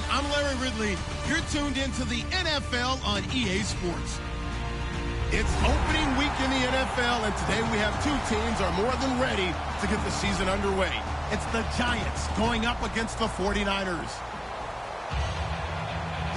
everyone. I'm Larry Ridley. You're tuned into the NFL on EA Sports. It's opening week in the NFL, and today we have two teams are more than ready to get the season underway. It's the Giants going up against the 49ers.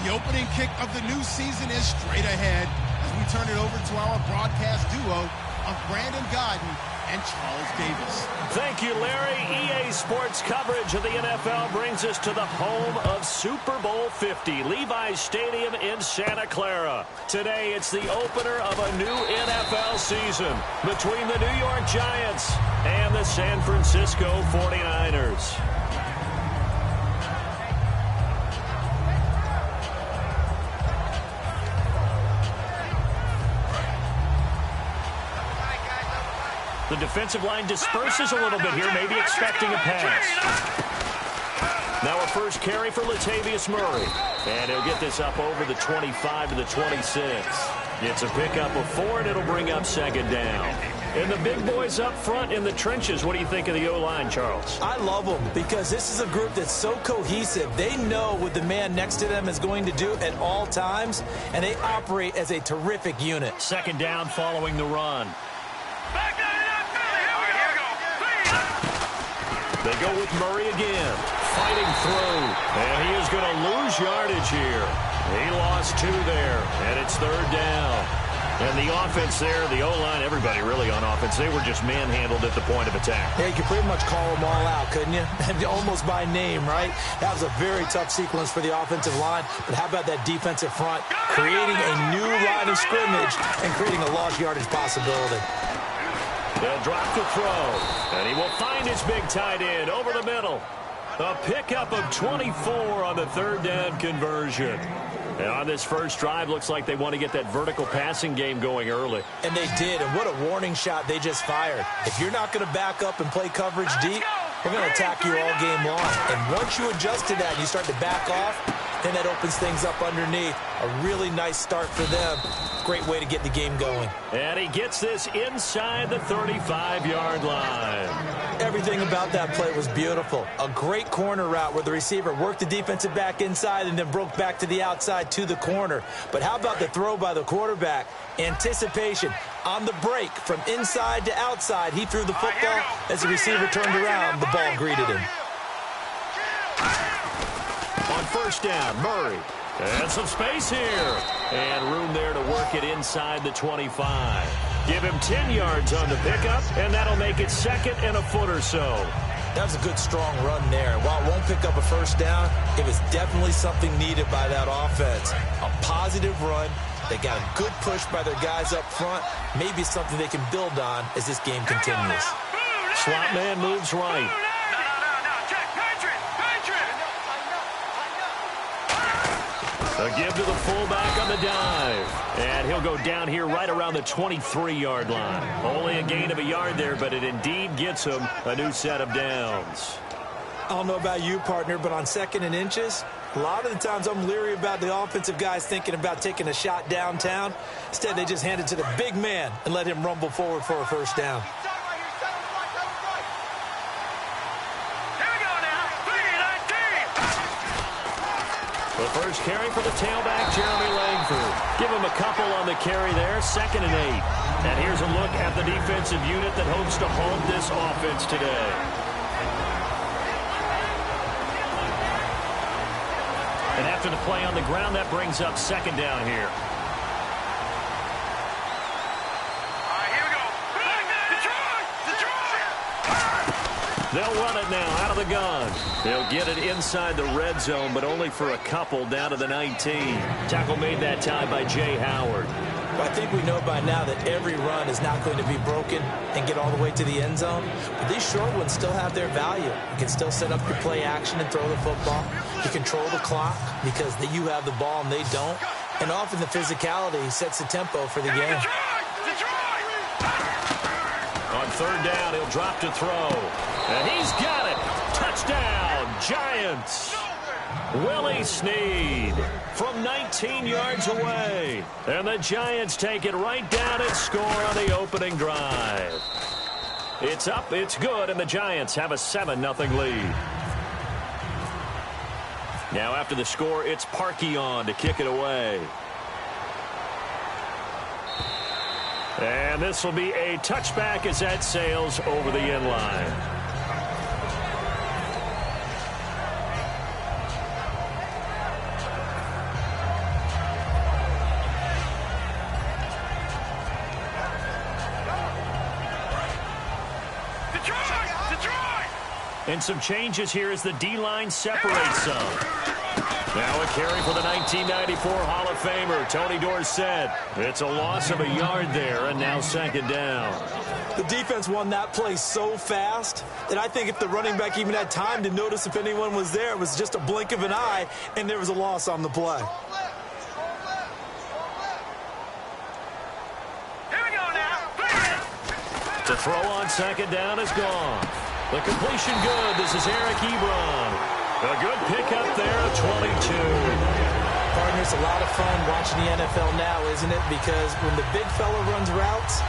The opening kick of the new season is straight ahead as we turn it over to our broadcast duo of Brandon Godden and Charles Davis. Thank you, Larry. EA Sports coverage of the NFL brings us to the home of Super Bowl 50, Levi's Stadium in Santa Clara. Today, it's the opener of a new NFL season between the New York Giants and the San Francisco 49ers. The defensive line disperses a little bit here, maybe expecting a pass. Now a first carry for Latavius Murray. And he'll get this up over the 25 to the 26. It's a pickup of 4, and it'll bring up second down. And the big boys up front in the trenches. What do you think of the O-line, Charles? I love them because this is a group that's so cohesive. They know what the man next to them is going to do at all times, and they operate as a terrific unit. Second down following the run. They go with Murray again, fighting through, and he is going to lose yardage here. He lost 2 there, and it's third down. And the offense there, the O-line, everybody really on offense, they were just manhandled at the point of attack. Yeah, you could pretty much call them all out, couldn't you? Almost by name, right? That was a very tough sequence for the offensive line, but how about that defensive front creating a new line of scrimmage and creating a lost yardage possibility? They'll drop the throw, and he will find his big tight end over the middle. A pickup of 24 on the third down conversion. And on this first drive, looks like they want to get that vertical passing game going early. And they did, and what a warning shot they just fired. If you're not going to back up and play coverage deep, we're going to attack you all game long. And once you adjust to that and you start to back off, then that opens things up underneath. A really nice start for them. Great way to get the game going. And he gets this inside the 35-yard line. Everything about that play was beautiful. A great corner route where the receiver worked the defensive back inside and then broke back to the outside to the corner. But how about the throw by the quarterback? Anticipation on the break from inside to outside. He threw the football. As the receiver turned around, the ball greeted him. On first down, Murray. And some space here. And room there to work it inside the 25. Give him 10 yards on the pickup, and that'll make it second and a foot or so. That was a good, strong run there. While it won't pick up a first down, it was definitely something needed by that offense. A positive run. They got a good push by their guys up front. Maybe something they can build on as this game continues. Slot man moves right. A give to the fullback on the dive. And he'll go down here right around the 23-yard line. Only a gain of a yard there, but it indeed gets him a new set of downs. I don't know about you, partner, but on second and inches, a lot of the times I'm leery about the offensive guys thinking about taking a shot downtown. Instead, they just hand it to the big man and let him rumble forward for a first down. The first carry for the tailback, Jeremy Langford. Give him a couple on the carry there, 2nd and 8. And here's a look at the defensive unit that hopes to halt this offense today. And after the play on the ground, that brings up second down here. They'll run it now out of the gun. They'll get it inside the red zone, but only for a couple down to the 19. Tackle made that time by Jay Howard. Well, I think we know by now that every run is not going to be broken and get all the way to the end zone. But these short ones still have their value. You can still set up your play action and throw the football. You control the clock because you have the ball and they don't. And often the physicality sets the tempo for the game. On third down, he'll drop to throw. And he's got it. Touchdown, Giants. Willie Snead from 19 yards away. And the Giants take it right down and score on the opening drive. It's up, it's good, and the Giants have a 7-0 lead. Now after the score, it's Parkey on to kick it away. And this will be a touchback as that sails over the end line. And some changes here as the D-line separates some. Now a carry for the 1994 Hall of Famer, Tony Dorsett. It's a loss of a yard there, and now second down. The defense won that play so fast that I think if the running back even had time to notice if anyone was there, it was just a blink of an eye, and there was a loss on the play. Here we go now. The throw on second down is gone. The completion good. This is Eric Ebron. A good pickup there at 22. Partner, it's a lot of fun watching the NFL now, isn't it? Because when the big fella runs routes,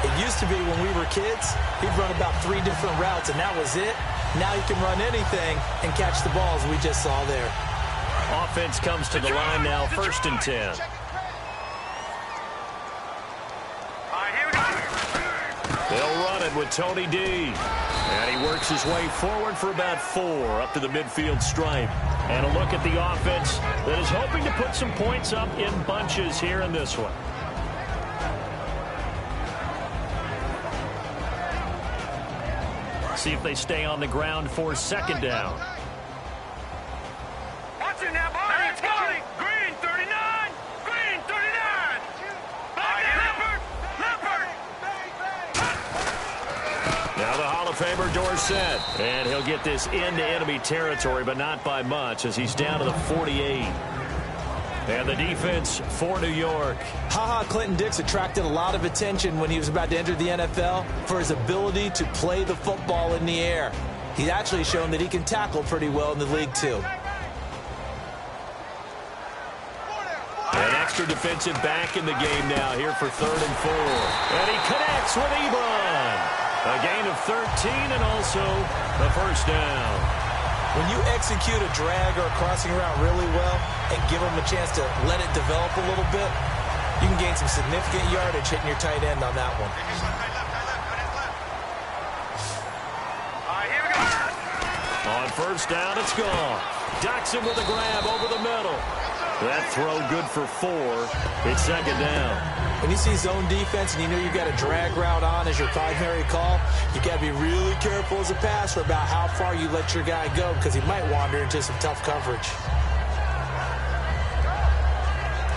it used to be when we were kids, he'd run about 3 different routes, and that was it. Now he can run anything and catch the balls we just saw there. Offense comes to the line now, 1st and 10. All right, here we go. They'll run it with Tony D. And he works his way forward for about 4 up to the midfield stripe. And a look at the offense that is hoping to put some points up in bunches here in this one. See if they stay on the ground for second down. Watch it now, boys. Let's go. Green, 39. Green, 39. Back to Leopard. Now the Hall of Famer Dorsett. And he'll get this into enemy territory, but not by much as he's down to the 48. And the defense for New York. HaHa Clinton-Dix attracted a lot of attention when he was about to enter the NFL for his ability to play the football in the air. He's actually shown that he can tackle pretty well in the league, too. An extra defensive back in the game now here for 3rd and 4. And he connects with Ebron. A gain of 13 and also a first down. When you execute a drag or a crossing route really well and give them a chance to let it develop a little bit, you can gain some significant yardage hitting your tight end on that one. All right, here we go. On first down, it's gone. Docks him with a grab over the middle. That throw good for 4. It's second down. When you see zone defense and you know you've got a drag route on as your primary call, you got to be really careful as a passer about how far you let your guy go because he might wander into some tough coverage.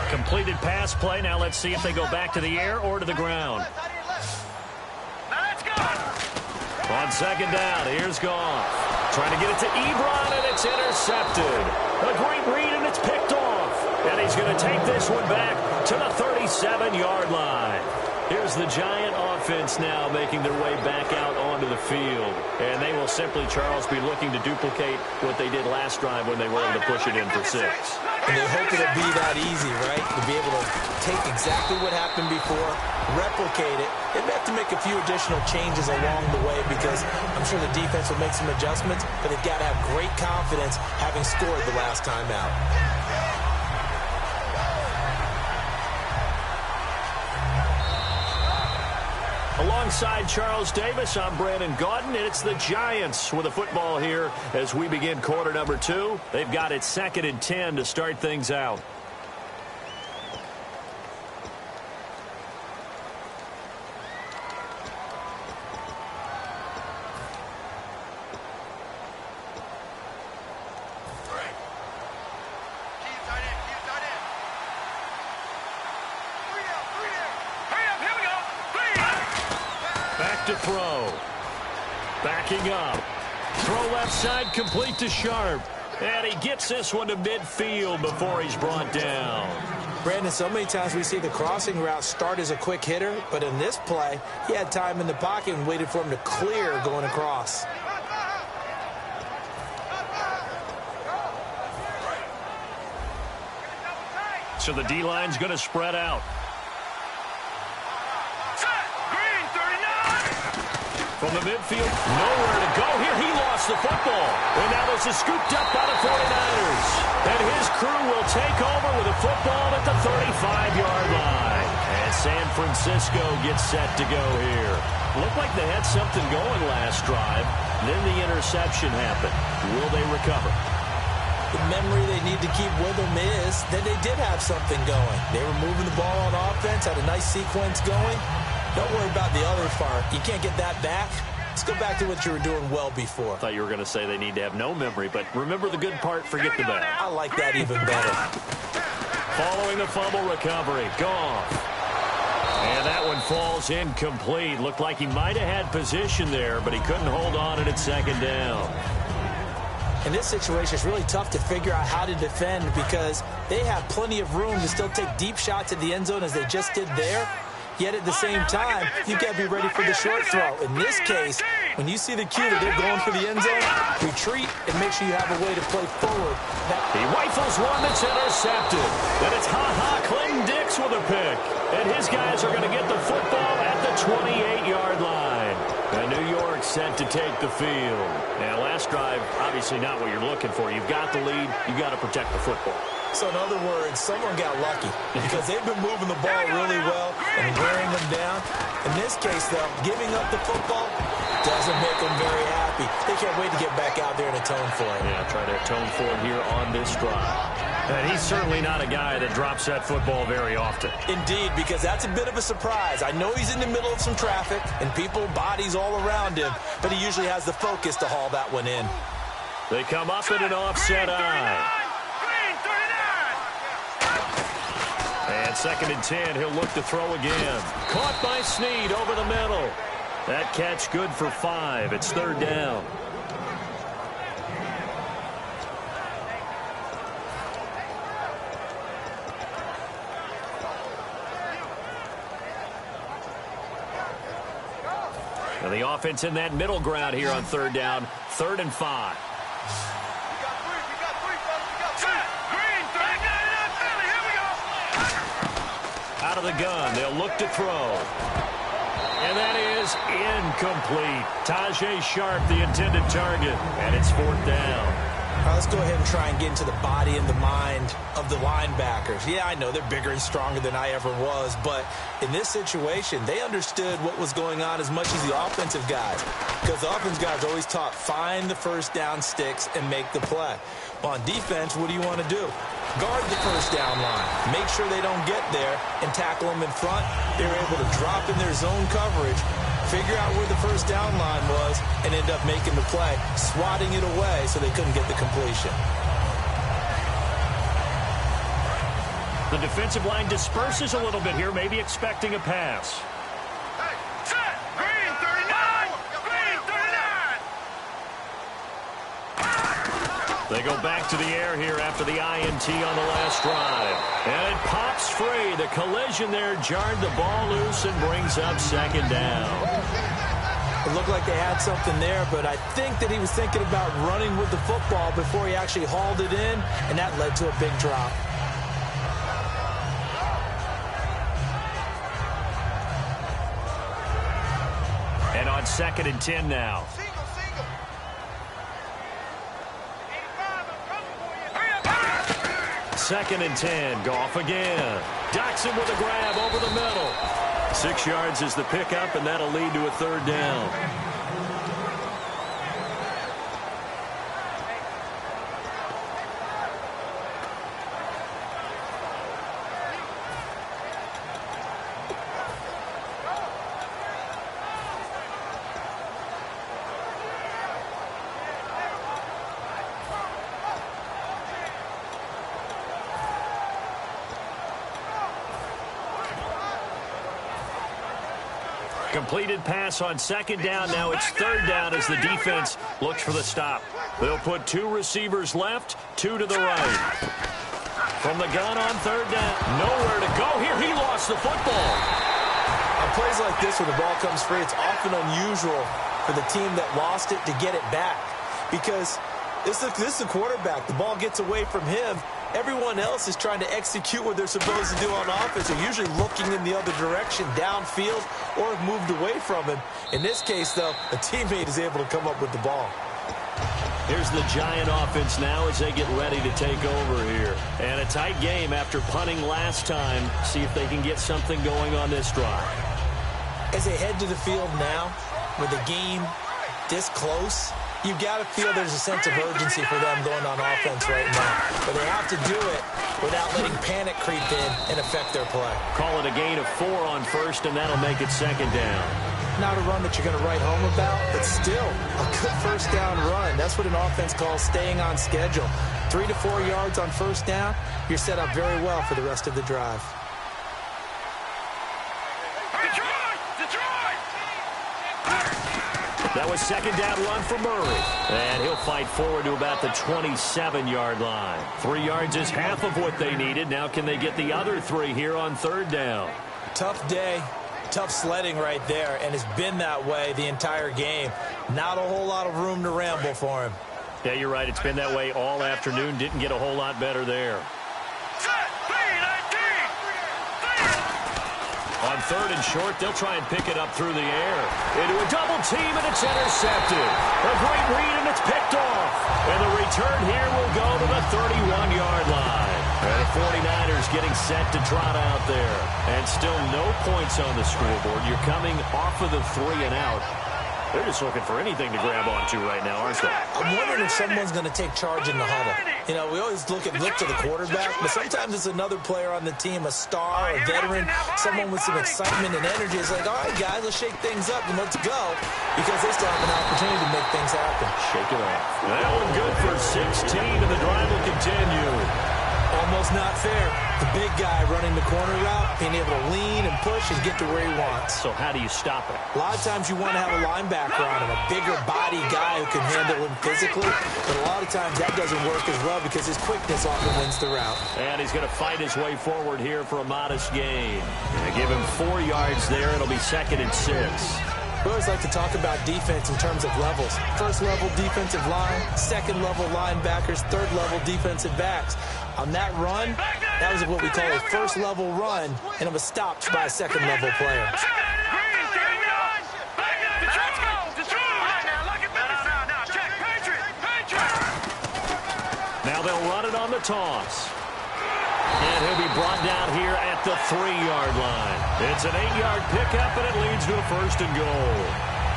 Completed pass play. Now let's see if they go back to the air or to the ground. Now let's go. On second down, here's Goff. Trying to get it to Ebron, and it's intercepted. A great read, and it's picked off. And he's going to take this one back to the 37-yard line. Here's the Giant offense now making their way back out onto the field. And they will simply, Charles, be looking to duplicate what they did last drive when they were able to push it in for 6. And they hope it'll be that easy, right? To be able to take exactly what happened before, replicate it. They may have to make a few additional changes along the way because I'm sure the defense will make some adjustments, but they've got to have great confidence having scored the last time out. Alongside Charles Davis, I'm Brandon Gaudin, and it's the Giants with the football here as we begin quarter number 2. They've got it 2nd and 10 to start things out. To throw. Backing up. Throw left side complete to Sharp. And he gets this one to midfield before he's brought down. Brandon, so many times we see the crossing route start as a quick hitter, but in this play, he had time in the pocket and waited for him to clear going across. So the D-line's going to spread out. From the midfield, nowhere to go here. He lost the football. And now this is scooped up by the 49ers. And his crew will take over with a football at the 35-yard line. And San Francisco gets set to go here. Looked like they had something going last drive. Then the interception happened. Will they recover? The memory they need to keep with them is that they did have something going. They were moving the ball on offense, had a nice sequence going. Don't worry about the other part. You can't get that back. Let's go back to what you were doing well before. I thought you were going to say they need to have no memory, but remember the good part, forget the bad. I like that even better. Following the fumble recovery, Goff. And that one falls incomplete. Looked like he might have had position there, but he couldn't hold on and it's second down. In this situation, it's really tough to figure out how to defend because they have plenty of room to still take deep shots at the end zone as they just did there. Yet at the same time, you've got to be ready for the short throw. In this case, when you see the cue that they're going for the end zone, retreat and make sure you have a way to play forward. He rifles one that's intercepted. Then it's Clinton Dix with a pick. And his guys are going to get the football at the 28-yard line. And New York set to take the field. Now, last drive, obviously not what you're looking for. You've got the lead. You've got to protect the football. So, in other words, someone got lucky because they've been moving the ball really well and wearing them down. In this case, though, giving up the football doesn't make them very happy. They can't wait to get back out there and atone for it. Yeah, try to atone for it here on this drive. And he's certainly not a guy that drops that football very often. Indeed, because that's a bit of a surprise. I know he's in the middle of some traffic and people, bodies all around him, but he usually has the focus to haul that one in. They come up in an offset eye. And 2nd and 10, he'll look to throw again. Caught by Snead over the middle. That catch good for 5. It's 3rd down. And the offense in that middle ground here on 3rd down. 3rd and 5. Out of the gun, they'll look to throw. And that is incomplete. Tajay Sharp, the intended target, and it's 4th down. All right, let's go ahead and try and get into the body and the mind of the linebackers. Yeah, I know they're bigger and stronger than I ever was, but in this situation, they understood what was going on as much as the offensive guys, because the offensive guys are always taught, find the first down sticks and make the play. Well, on defense, what do you want to do? Guard the first down line. Make sure they don't get there and tackle them in front. They were able to drop in their zone coverage, figure out where the first down line was, and end up making the play, swatting it away so they couldn't get the completion. The defensive line disperses a little bit here, maybe expecting a pass. They go back to the air here after the INT on the last drive. And it pops free. The collision there jarred the ball loose and brings up 2nd down. It looked like they had something there, but I think that he was thinking about running with the football before he actually hauled it in, and that led to a big drop. And on 2nd and 10 now. 2nd and 10. Goff again. Doxson with a grab over the middle. 6 yards is the pickup, and that'll lead to a 3rd down. Completed pass on 2nd down. Now it's 3rd down as the defense looks for the stop. They'll put 2 receivers left, 2 to the right. From the gun on 3rd down. Nowhere to go here. He lost the football. On plays like this where the ball comes free, it's often unusual for the team that lost it to get it back. Because this is the quarterback. The ball gets away from him, Everyone else is trying to execute what they're supposed to do on offense. They're usually looking in the other direction, downfield, or have moved away from him. In this case, though, a teammate is able to come up with the ball. Here's the Giant offense now as they get ready to take over here. And a tight game after punting last time. See if they can get something going on this drive. As they head to the field now, with the game this close, you've got to feel there's a sense of urgency for them going on offense right now. But they have to do it without letting panic creep in and affect their play. Call it a gain of 4 on first, and that'll make it second down. Not a run that you're going to write home about, but still a good first down run. That's what an offense calls staying on schedule. 3 to 4 yards on first down, you're set up very well for the rest of the drive. That was second down run for Murray. And he'll fight forward to about the 27-yard line. 3 yards is half of what they needed. Now can they get the other 3 here on third down? Tough day. Tough sledding right there, and it's been that way the entire game. Not a whole lot of room to ramble for him. Yeah, you're right. It's been that way all afternoon. Didn't get a whole lot better there. On third and short, they'll try and pick it up through the air. Into a double team, and it's intercepted. A great read, and it's picked off. And the return here will go to the 31-yard line. And the 49ers getting set to trot out there. And still no points on the scoreboard. You're coming off of the 3 and out. They're just looking for anything to grab onto right now, aren't they? I'm wondering if someone's going to take charge in the huddle. You know, we always look to the quarterback, but sometimes it's another player on the team, a star, a veteran, someone with some excitement and energy. It's like, all right, guys, let's shake things up and let's go, because they still have an opportunity to make things happen. Shake it off. That one good for 16, and the drive will continue. Almost not fair. The big guy running the corner route, being able to lean and push and get to where he wants. So how do you stop it? A lot of times you want to have a linebacker on him, a bigger body guy who can handle him physically. But a lot of times that doesn't work as well because his quickness often wins the route. And he's going to fight his way forward here for a modest gain. Give him 4 yards there. It'll be second and 6. We always like to talk about defense in terms of levels. First level defensive line, second level linebackers, third level defensive backs. On that run, that was what we call a first level run, and it was stopped by a second level player. Now they'll run it on the toss. And he'll be brought down here at the 3-yard line. It's an 8-yard pickup, and it leads to a first and goal.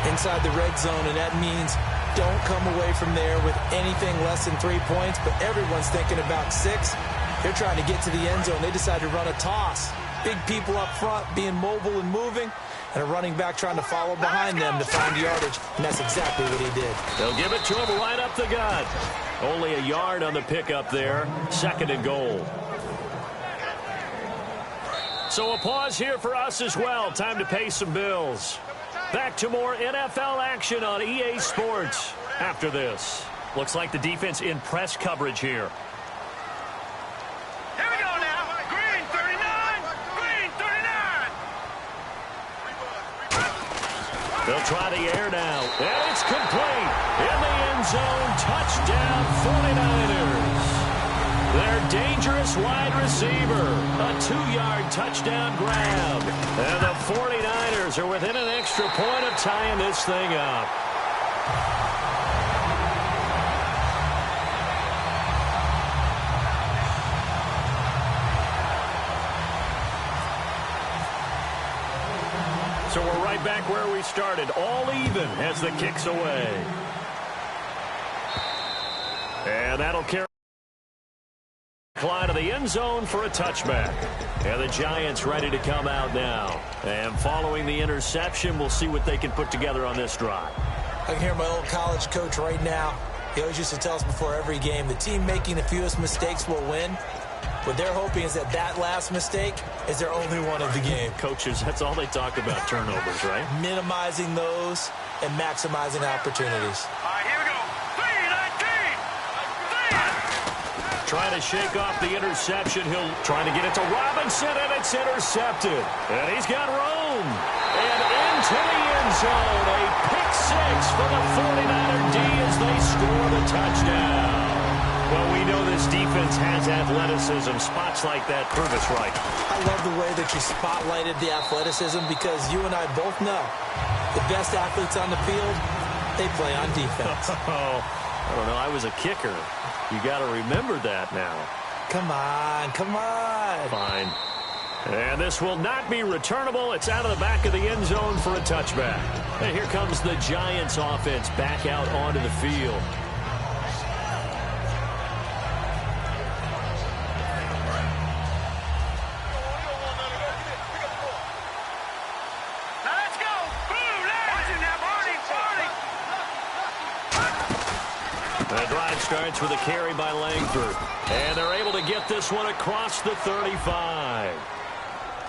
Inside the red zone, and that means don't come away from there with anything less than 3 points, but everyone's thinking about 6. They're trying to get to the end zone. They decide to run a toss. Big people up front being mobile and moving, and a running back trying to follow behind them to find yardage, and that's exactly what he did. They'll give it to him right up the gut. Only a yard on the pickup there. Second and goal. So a pause here for us as well. Time to pay some bills. Back to more NFL action on EA Sports after this. Looks like the defense in press coverage here. Here we go now. Green 39. Green 39. They'll try the air now. And it's complete. In the end zone. Touchdown 49ers. Their dangerous wide receiver. A 2-yard touchdown grab. And the 49ers are within an extra point of tying this thing up. So we're right back where we started. All even as the kick's away. And that'll carry Fly to the end zone for a touchback. And the Giants ready to come out now. And following the interception, we'll see what they can put together on this drive. I can hear my old college coach right now. He always used to tell us before every game, the team making the fewest mistakes will win. What they're hoping is that that last mistake is their only one of the game. Coaches, that's all they talk about, turnovers, right? Minimizing those and maximizing opportunities. All right, here we go. 3-19. Trying to shake off the interception. He'll try to get it to Robinson, and it's intercepted. And he's got room. And into the end zone. A pick six for the 49er D as they score the touchdown. Well, we know this defense has athleticism. Spots like that prove us right. I love the way that you spotlighted the athleticism because you and I both know the best athletes on the field, they play on defense. Oh, I don't know. I was a kicker. You got to remember that now. Come on, come on. Fine. And this will not be returnable. It's out of the back of the end zone for a touchback. And here comes the Giants offense back out onto the field. The drive starts with a carry by Langford. And they're able to get this one across the 35.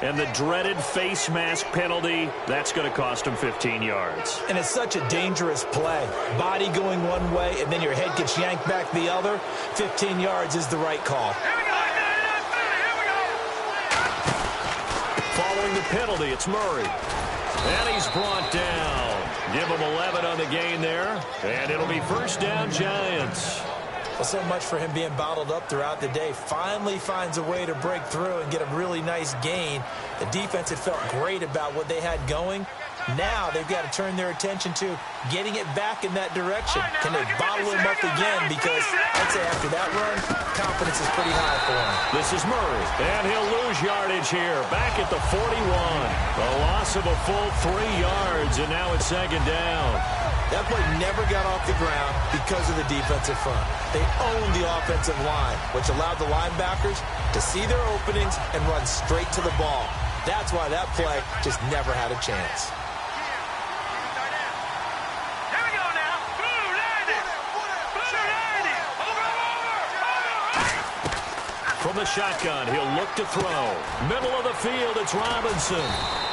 And the dreaded face mask penalty, that's going to cost them 15 yards. And it's such a dangerous play. Body going one way, and then your head gets yanked back the other. 15 yards is the right call. Following the penalty, it's Murray. And he's brought down. Give him 11 on the gain there. And it'll be first down, Giants. Well, so much for him being bottled up throughout the day. Finally finds a way to break through and get a really nice gain. The defense had felt great about what they had going. Now they've got to turn their attention to getting it back in that direction. Can they bottle him up again? Because I'd say after that run, confidence is pretty high for him. This is Murray, and he'll lose yardage here. Back at the 41. A loss of a full 3 yards, and now it's second down. That play never got off the ground because of the defensive front. They owned the offensive line, which allowed the linebackers to see their openings and run straight to the ball. That's why that play just never had a chance. From the shotgun, he'll look to throw. Middle of the field, it's Robinson.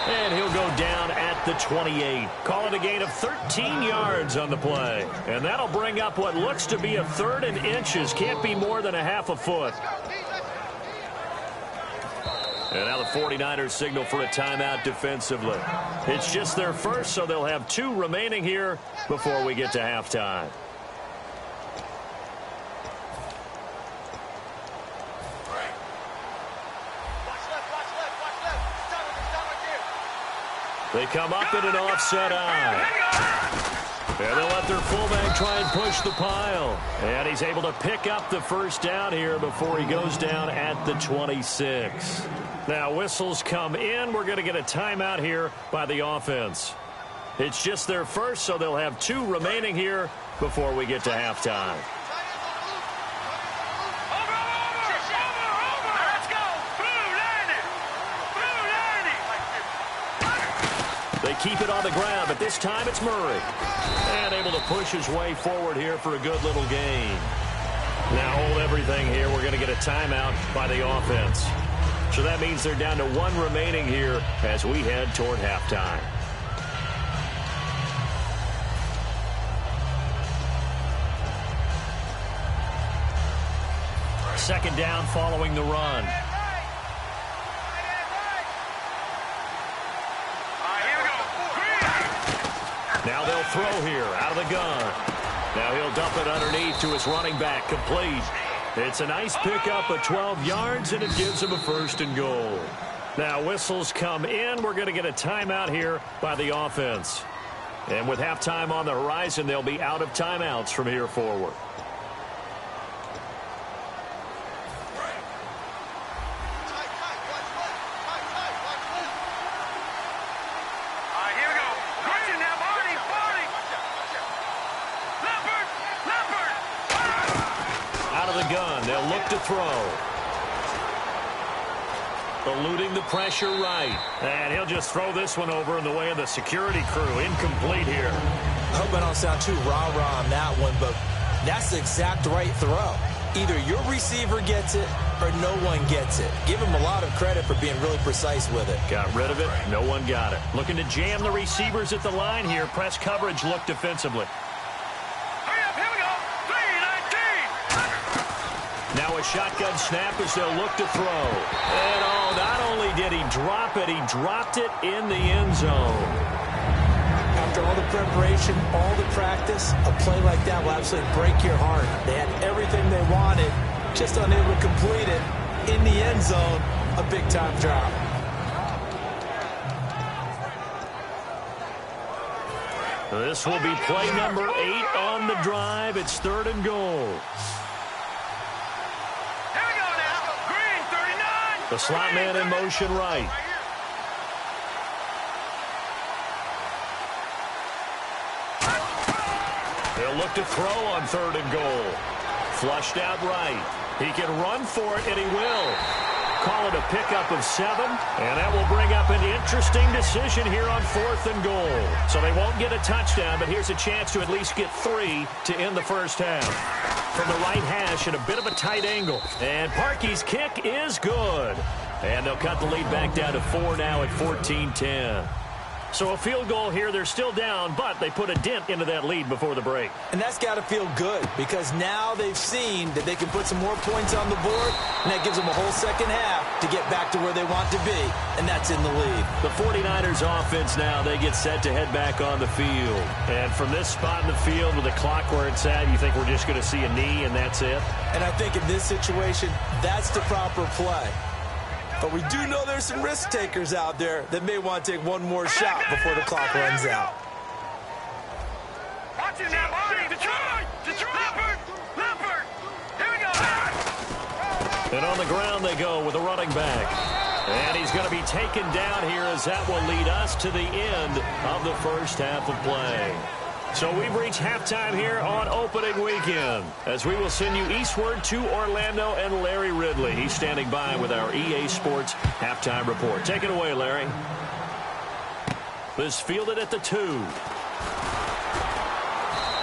And he'll go down at the 28. Call it a gain of 13 yards on the play. And that'll bring up what looks to be a 3rd and inches. Can't be more than a half a foot. And now the 49ers signal for a timeout defensively. It's just their first, so they'll have 2 remaining here before we get to halftime. They come up in an offset eye. And they'll let their fullback try and push the pile. And he's able to pick up the first down here before he goes down at the 26. Now whistles come in. We're going to get a timeout here by the offense. It's just their first, so they'll have 2 remaining here before we get to halftime. They keep it on the ground, but this time it's Murray. And able to push his way forward here for a good little gain. Now hold everything here. We're going to get a timeout by the offense. So that means they're down to 1 remaining here as we head toward halftime. Second down following the run. Now they'll throw here out of the gun. Now he'll dump it underneath to his running back, complete. It's a nice pickup of 12 yards, and it gives him a 1st and goal. Now whistles come in. We're going to get a timeout here by the offense. And with halftime on the horizon, they'll be out of timeouts from here forward. To throw. Eluding the pressure right. And he'll just throw this one over in the way of the security crew. Incomplete here. I hope I don't sound too rah-rah on that one, but that's the exact right throw. Either your receiver gets it or no one gets it. Give him a lot of credit for being really precise with it. Got rid of it. No one got it. Looking to jam the receivers at the line here. Press coverage look defensively. Now a shotgun snap as they'll look to throw. And oh, not only did he drop it, he dropped it in the end zone. After After all the preparation, all the practice, a play like that will absolutely break your heart. They had everything they wanted, just unable to complete it. In the end zone, a big-time drop. This will be play number 8 on the drive. It's 3rd and goal. Here we go now. Green, 39. The slot man in motion right. He'll look to throw on 3rd and goal. Flushed out right. He can run for it, and he will. Call it a pickup of 7, and that will bring up an interesting decision here on 4th and goal. So they won't get a touchdown, but here's a chance to at least get 3 to end the first half. From the right hash at a bit of a tight angle. And Parkey's kick is good. And they'll cut the lead back down to 4 now at 14-10. So a field goal here, they're still down, but they put a dent into that lead before the break. And that's got to feel good because now they've seen that they can put some more points on the board, and that gives them a whole second half to get back to where they want to be, and that's in the lead. The 49ers offense now, they get set to head back on the field. And from this spot in the field with the clock where it's at, you think we're just going to see a knee and that's it? And I think in this situation, that's the proper play. But we do know there's some risk takers out there that may want to take one more shot before the clock runs out. Watch it now, Detroit! Leopard! Here we go! And on the ground they go with a running back. And he's going to be taken down here as that will lead us to the end of the first half of play. So we've reached halftime here on opening weekend as we will send you eastward to Orlando and Larry Ridley. He's standing by with our EA Sports halftime report. Take it away, Larry. This fielded at the 2.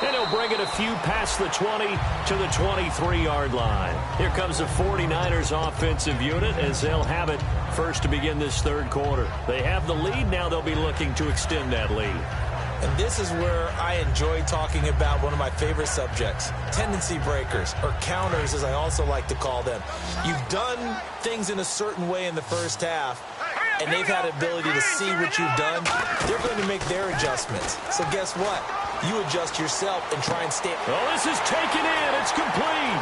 And he'll bring it a few past the 20 to the 23-yard line. Here comes the 49ers offensive unit as they'll have it first to begin this third quarter. They have the lead. Now they'll be looking to extend that lead. And this is where I enjoy talking about one of my favorite subjects, tendency breakers, or counters as I also like to call them. You've done things in a certain way in the first half, and they've had ability to see what you've done. They're going to make their adjustments. So guess what? You adjust yourself and try and stay. Oh, this is taken in. It's complete.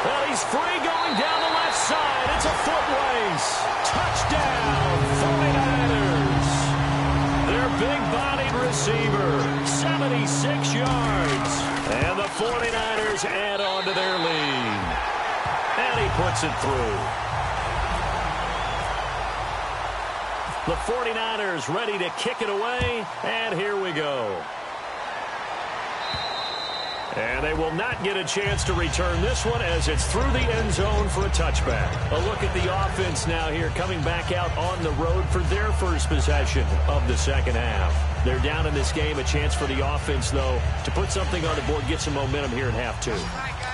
Well, he's free going down the left side. It's a foot race. Touchdown, 49ers. Their big-bodied receiver, 76 yards. And the 49ers add on to their lead. And he puts it through. The 49ers ready to kick it away. And here we go. And they will not get a chance to return this one as it's through the end zone for a touchback. A look at the offense now here coming back out on the road for their first possession of the second half. They're down in this game. A chance for the offense, though, to put something on the board, get some momentum here in half two.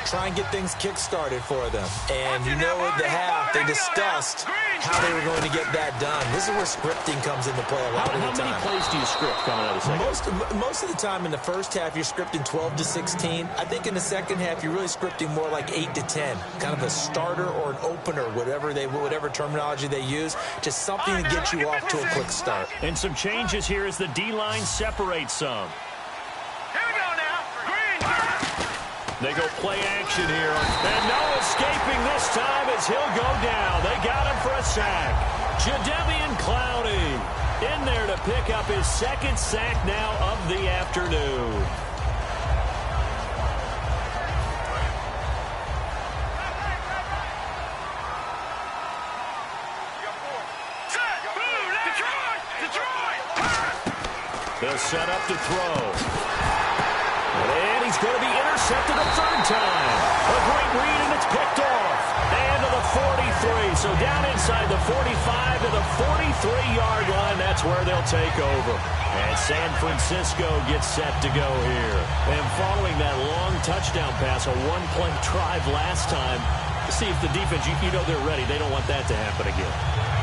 Try and get things kick-started for them. And you know at the half, they discussed how they were going to get that done. This is where scripting comes into play a lot of the time. How many plays do you script coming out of the second? Most of the time in the first half, you're scripting 12 to 16. I think in the second half, you're really scripting more like 8 to 10. Kind of a starter or an opener, whatever terminology they use. Just something to get you off to a quick start. And some changes here as the D-line separates some. Here we go now. Green. They go play action here. And no escaping this time as he'll go down. They got him for a sack. Jadeveon Clowney in there to pick up his second sack now of the afternoon. They'll set up to throw. And he's going to be intercepted a third time. A great read, and it's picked off. And to the 43. So down inside the 45 to the 43-yard line. That's where they'll take over. And San Francisco gets set to go here. And following that long touchdown pass, a one-play drive last time, see if the defense, you know they're ready. They don't want that to happen again.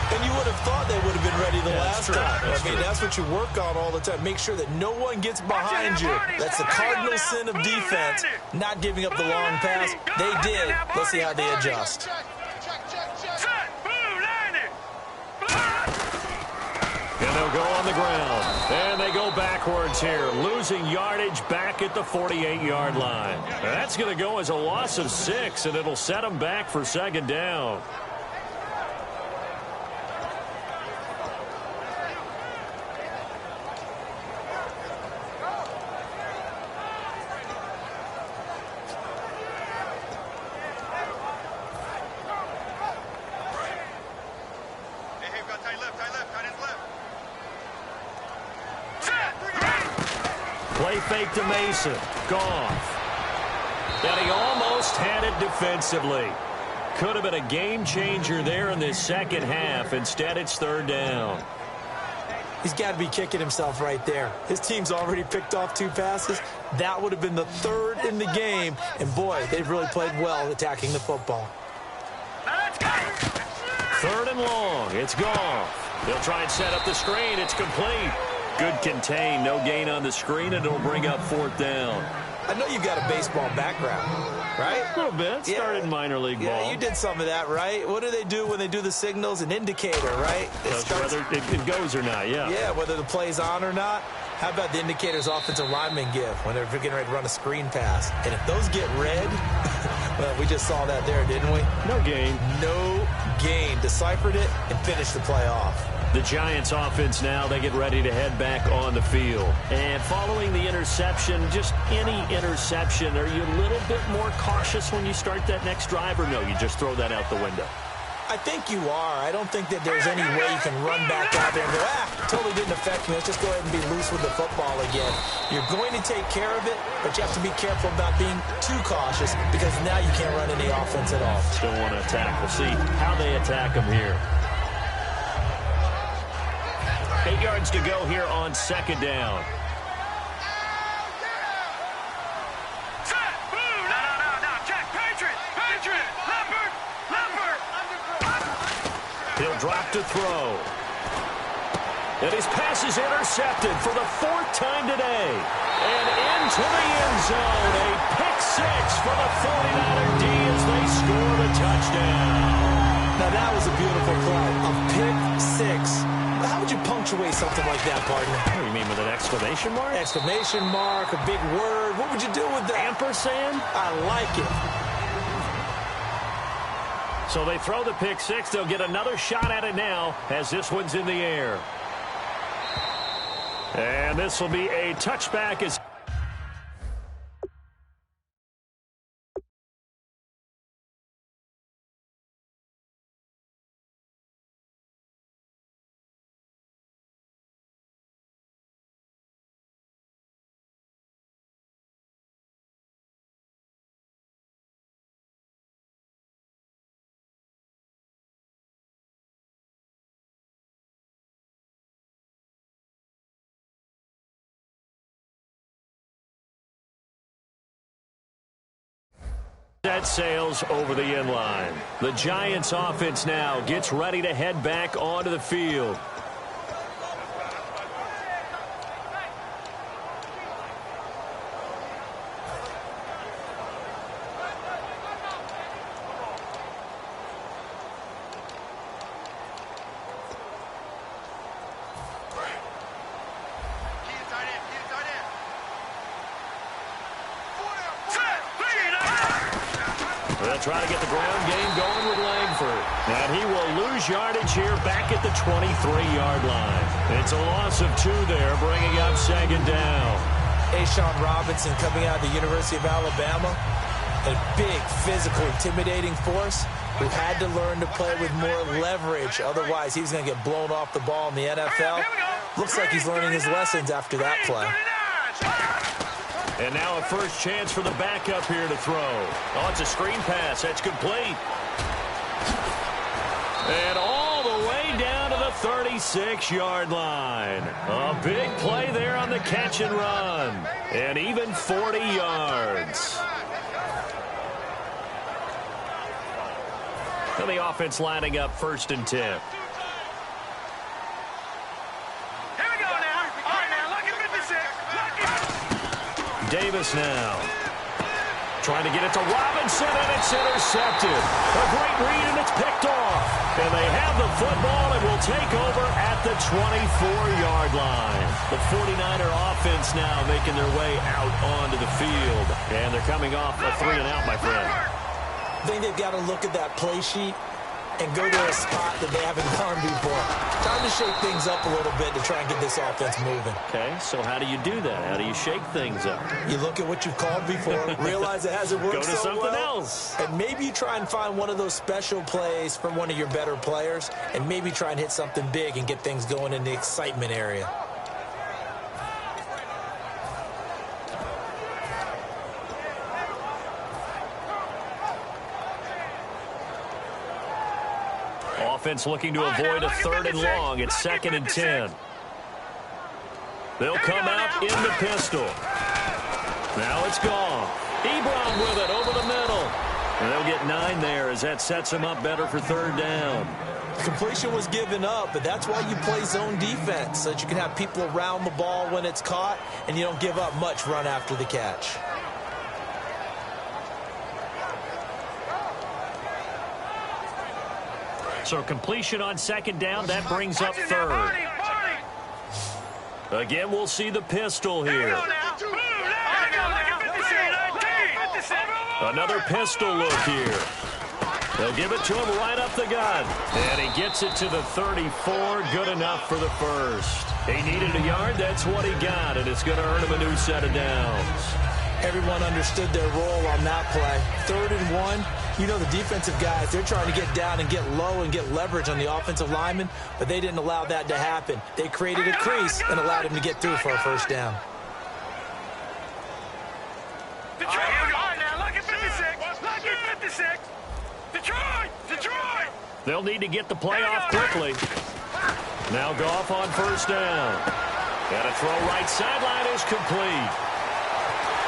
And you would have thought they would have been ready the last time. That's what you work on all the time. Make sure that no one gets behind you. That's the cardinal sin of defense, not giving up the long pass. They did. Let's see how they adjust. And they'll go on the ground. And they go back backwards here, losing yardage back at the 48-yard line. That's going to go as a loss of 6, and it'll set them back for second down. Play fake to Mason. Goff. And he almost had it defensively. Could have been a game changer there in this second half. Instead, it's third down. He's got to be kicking himself right there. His team's already picked off 2 passes. That would have been the 3rd in the game. And, boy, they've really played well attacking the football. Third and long. It's Goff. They'll try and set up the screen. It's complete. Good contain. No gain on the screen, and it'll bring up 4th down. I know you've got a baseball background, right? A little bit. Started in minor league ball. Yeah, you did some of that, right? What do they do when they do the signals? An indicator, right? Whether it goes or not, yeah. Yeah, whether the play's on or not. How about the indicators offensive linemen give when they're getting ready to run a screen pass? And if those get red, well, we just saw that there, didn't we? No gain. No gain. Deciphered it and finished the play off. The Giants offense now, they get ready to head back on the field. And following the interception, just any interception, are you a little bit more cautious when you start that next drive, or no, you just throw that out the window? I think you are. I don't think that there's any way you can run back out there and go, totally didn't affect me. Let's just go ahead and be loose with the football again. You're going to take care of it, but you have to be careful about being too cautious because now you can't run any offense at all. Still want to attack. We'll see how they attack them here. 8 yards to go here on second down. He'll drop to throw. And his pass is intercepted for the 4th time today. And into the end zone. A pick 6 for the 49er D as they score the touchdown. Now that was a beautiful play. A pick 6. How would you punctuate something like that, partner? What do you mean, with an exclamation mark? Exclamation mark, a big word. What would you do with that? Ampersand? I like it. So they throw the pick 6. They'll get another shot at it now as this one's in the air. And this will be a touchback as set sails over the end line. The Giants offense now gets ready to head back onto the field. Trying to get the ground game going with Langford. And he will lose yardage here back at the 23-yard line. It's a loss of 2 there, bringing up second down. A'Shawn Robinson coming out of the University of Alabama. A big, physical, intimidating force who had to learn to play with more leverage. Otherwise, he's going to get blown off the ball in the NFL. Looks like he's learning his lessons after that play. And now a first chance for the backup here to throw. Oh, it's a screen pass. That's complete. And all the way down to the 36-yard line. A big play there on the catch and run. And even 40 yards. And the offense lining up 1st and 10. Davis now. Trying to get it to Robinson, and it's intercepted. A great read, and it's picked off. And they have the football and will take over at the 24-yard line. The 49er offense now making their way out onto the field. And they're coming off a 3-and-out, my friend. I think they've got to look at that play sheet and go to a spot that they haven't gone before. Time to shake things up a little bit to try and get this offense moving. Okay, so how do you do that? How do you shake things up? You look at what you've called before, realize it hasn't worked so well. Go to something else. And maybe you try and find one of those special plays from one of your better players, and maybe try and hit something big and get things going in the excitement area. Offense looking to avoid a 3rd and long. It's 2nd and 10. They'll come out in the pistol. Now it's gone. Ebron with it over the middle. And they'll get 9 there as that sets them up better for 3rd down. Completion was given up, but that's why you play zone defense, so that you can have people around the ball when it's caught, and you don't give up much run after the catch. So completion on 2nd down, that brings up 3rd. Again, we'll see the pistol here. Another pistol look here. They'll give it to him right up the gut. And he gets it to the 34. Good enough for the first. He needed a yard. That's what he got. And it's going to earn him a new set of downs. Everyone understood their role on that play. 3rd and 1. You know the defensive guys, they're trying to get down and get low and get leverage on the offensive lineman, but they didn't allow that to happen. They created a crease and allowed him to get through for a 1st down. They'll need to get the play off quickly. Now Goff on 1st down. And a throw right sideline is complete.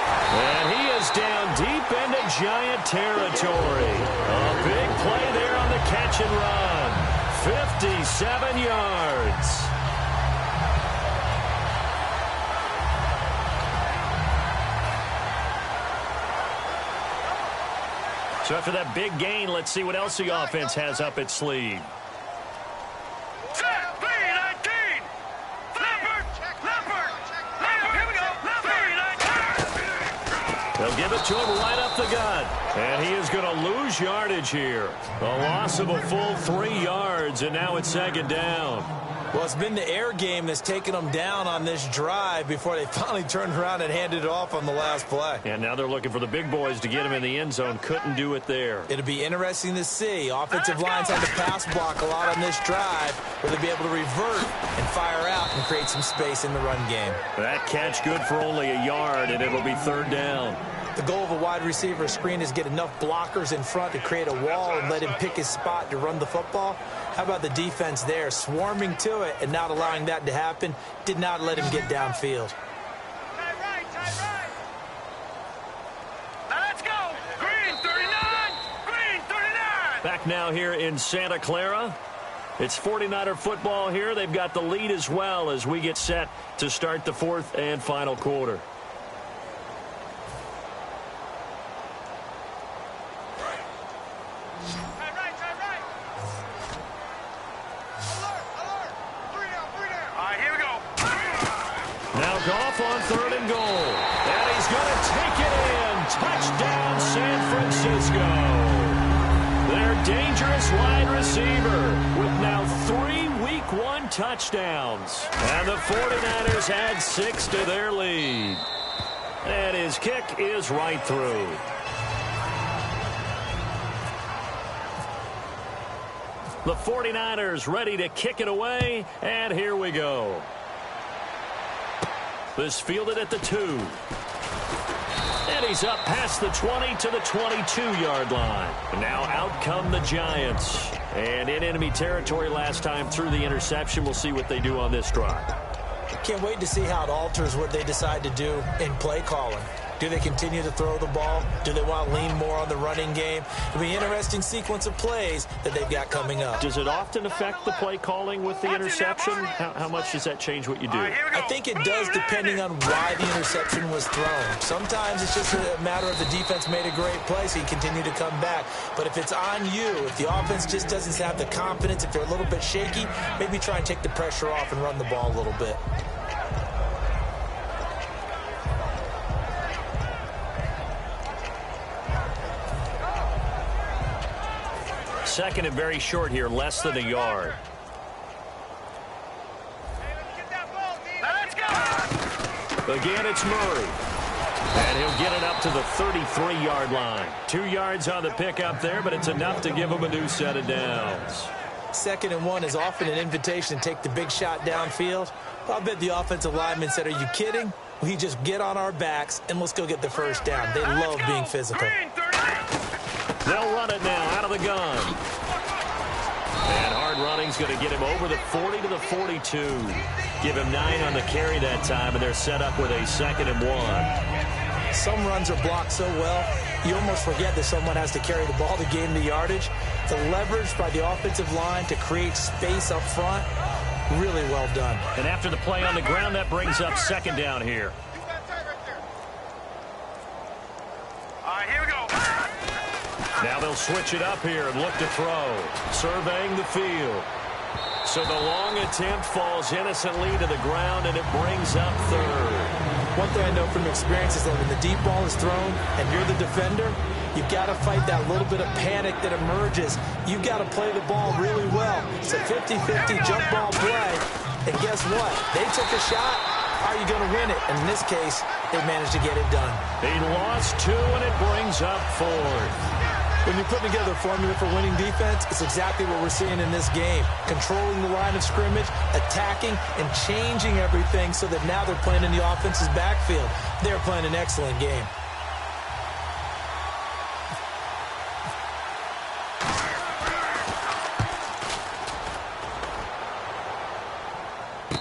And he is down deep into Giant territory. A big play there on the catch and run. 57 yards. So after that big gain, let's see what else the offense has up its sleeve. They'll give it to him right up the gut. And he is going to lose yardage here. A loss of a full 3 yards, and now it's 2nd down. Well, it's been the air game that's taken them down on this drive before they finally turned around and handed it off on the last play. And now they're looking for the big boys to get him in the end zone. Couldn't do it there. It'll be interesting to see. Offensive lines had to pass block a lot on this drive. Will they be able to revert and fire out and create some space in the run game? That catch good for only a yard, and it'll be 3rd down. The goal of a wide receiver screen is get enough blockers in front to create a wall and let him pick his spot to run the football. How about the defense there, swarming to it and not allowing that to happen? Did not let him get downfield. Now let's go. Green 39. Green 39. Back now here in Santa Clara. It's 49er football here. They've got the lead as well as we get set to start the 4th and final quarter. Goff on 3rd and goal. And he's going to take it in. Touchdown, San Francisco. Their dangerous wide receiver with now 3 Week 1 touchdowns. And the 49ers add 6 to their lead. And his kick is right through. The 49ers ready to kick it away. And here we go. This fielded at the 2. And he's up past the 20 to the 22-yard line. Now out come the Giants. And in enemy territory last time through the interception. We'll see what they do on this drive. Can't wait to see how it alters what they decide to do in play calling. Do they continue to throw the ball? Do they want to lean more on the running game? It'll be an interesting sequence of plays that they've got coming up. Does it often affect the play calling with the interception? How much does that change what you do? I think it does, depending on why the interception was thrown. Sometimes it's just a matter of the defense made a great play, so you continue to come back. But if it's on you, if the offense just doesn't have the confidence, if they're a little bit shaky, maybe try and take the pressure off and run the ball a little bit. Second and very short here, less than a yard. Again, it's Murray. And he'll get it up to the 33-yard line. 2 yards on the pickup there, but it's enough to give him a new set of downs. 2nd and 1 is often an invitation to take the big shot downfield. I'll bet the offensive lineman said, "Are you kidding? We just get on our backs and let's go get the first down." They love being physical. They'll run it now out of the gun. And hard running's going to get him over the 40 to the 42. Give him 9 on the carry that time, and they're set up with a 2nd and 1. Some runs are blocked so well, you almost forget that someone has to carry the ball to gain the yardage. The leverage by the offensive line to create space up front, really well done. And after the play on the ground, that brings up 2nd down here. All right, here we go. Now they'll switch it up here and look to throw. Surveying the field. So the long attempt falls innocently to the ground, and it brings up 3rd. One thing I know from experience is that when the deep ball is thrown and you're the defender, you've got to fight that little bit of panic that emerges. You've got to play the ball really well. It's a 50-50 jump ball play. And guess what? They took a shot. How are you going to win it? And in this case, they managed to get it done. He lost 2, and it brings up 4th. When you put together a formula for winning defense, it's exactly what we're seeing in this game. Controlling the line of scrimmage, attacking, and changing everything so that now they're playing in the offense's backfield. They're playing an excellent game.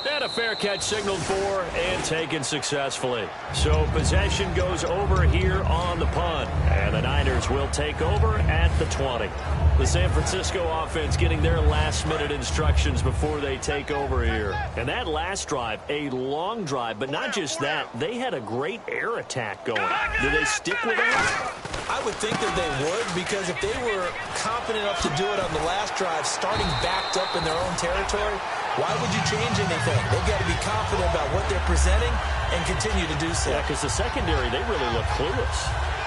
And a fair catch signaled for and taken successfully. So possession goes over here on the punt. And the Niners will take over at the 20. The San Francisco offense getting their last-minute instructions before they take over here. And that last drive, a long drive, but not just that. They had a great air attack going. Do they stick with that? I would think that they would, because if they were confident enough to do it on the last drive, starting backed up in their own territory, why would you change anything? They've got to be confident about what they're presenting and continue to do so. Yeah, because the secondary, they really look clueless.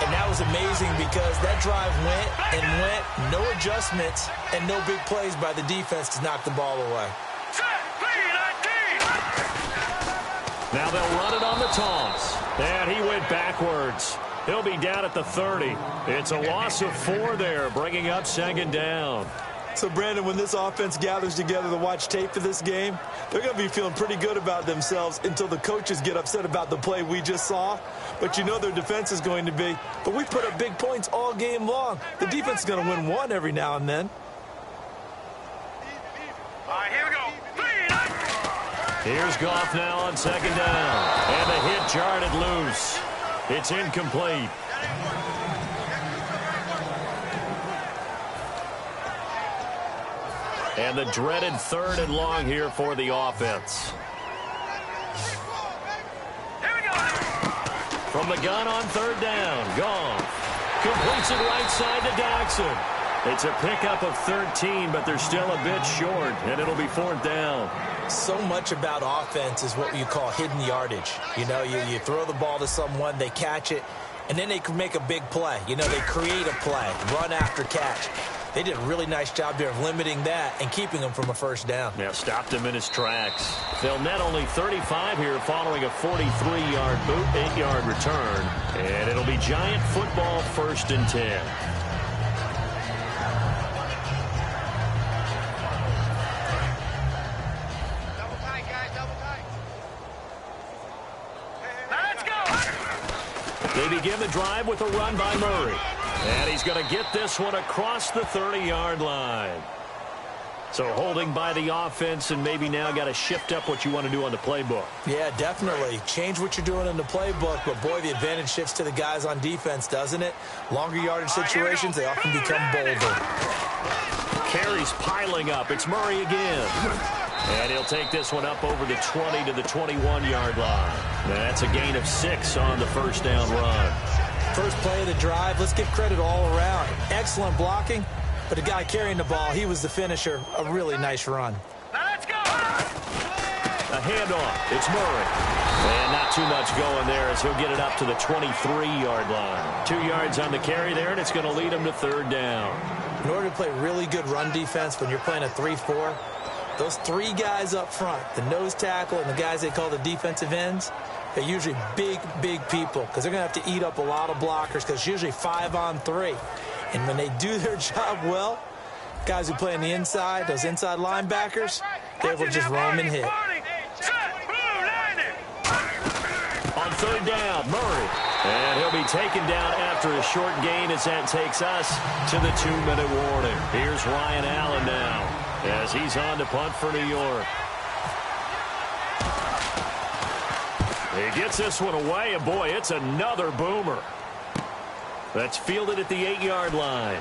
And that was amazing because that drive went and went, no adjustments, and no big plays by the defense to knock the ball away. Now they'll run it on the toss. And he went backwards. He'll be down at the 30. It's a loss of 4 there, bringing up 2nd down. So, Brandon, when this offense gathers together to watch tape for this game, they're going to be feeling pretty good about themselves until the coaches get upset about the play we just saw. But you know their defense is going to be. But we put up big points all game long. The defense is going to win one every now and then. All right, here we go. Here's Goff now on 2nd down. And the hit jarred it loose. It's incomplete. And the dreaded 3rd and long here for the offense. Here we go. From the gun on 3rd down, Goff completes it right side to Jackson. It's a pickup of 13, but they're still a bit short, and it'll be 4th down. So much about offense is what you call hidden yardage. You know, you throw the ball to someone, they catch it, and then they can make a big play. You know, they create a play, run after catch. They did a really nice job there of limiting that and keeping him from a 1st down. Yeah, stopped him in his tracks. They'll net only 35 here following a 43-yard boot, 8-yard return. And it'll be Giant football 1st and 10. Double tight, guys, double tight. Let's go. They begin the drive with a run by Murray. And he's going to get this one across the 30-yard line. So So holding by the offense, and maybe now got to shift up what you want to do on the playbook. Yeah, definitely. Change what you're doing in the playbook, but boy, the advantage shifts to the guys on defense, doesn't it? Longer yardage situations, they often become bolder. Carries piling up. It's Murray again. And he'll take this one up over the 20 to the 21-yard line. That's a gain of 6 on the first down run. First play of the drive, let's give credit all around. Excellent blocking, but the guy carrying the ball, he was the finisher. A really nice run. Now let's go. A handoff. It's Murray. And not too much going there as he'll get it up to the 23-yard line. 2 yards on the carry there, and it's going to lead him to third down. In order to play really good run defense when you're playing a 3-4, those 3 guys up front, the nose tackle and the guys they call the defensive ends, they're usually big people because they're going to have to eat up a lot of blockers because it's usually 5-on-3. And when they do their job well, guys who play on the inside, those inside linebackers, they're able to just roam and hit. On third down, Murray. And he'll be taken down after a short gain as that takes us to the 2-minute warning. Here's Ryan Allen now as he's on to punt for New York. He gets this one away, and boy, it's another boomer. That's fielded at the 8-yard line.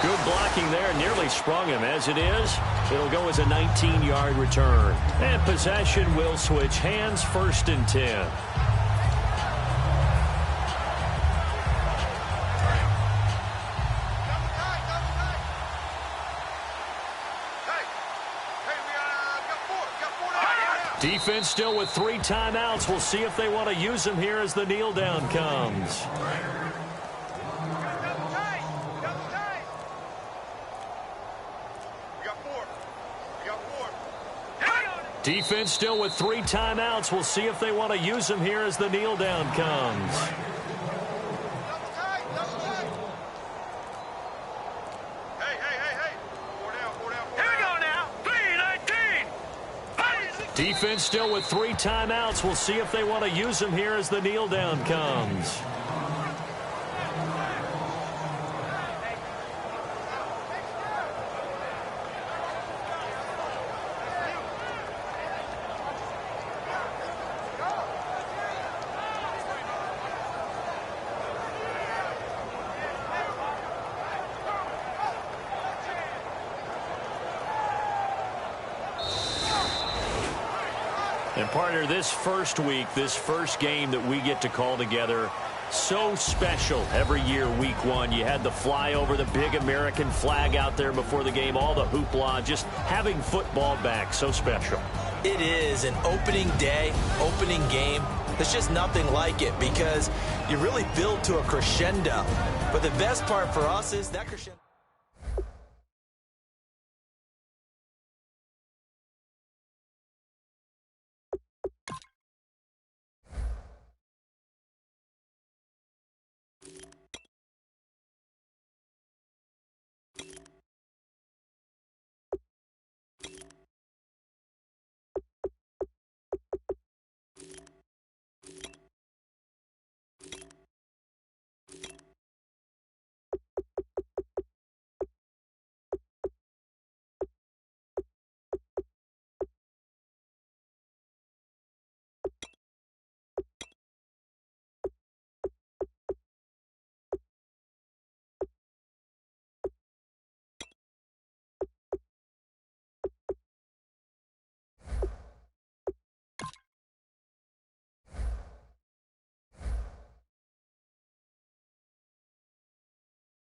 Good blocking there, nearly sprung him. As it is, it'll go as a 19-yard return. And possession will switch hands, 1st and 10. Defense still with 3 timeouts. We'll see if they want to use them here as the kneel down comes. Defense still with 3 timeouts. We'll see if they want to use them here as the kneel down comes. Defense still with 3 timeouts. We'll see if they want to use them here as the kneel down comes. And partner, this first week, this first game that we get to call together, so special every year, week 1. You had the flyover, the big American flag out there before the game, all the hoopla, just having football back, so special. It is an opening day, opening game. There's just nothing like it because you really build to a crescendo. But the best part for us is that crescendo.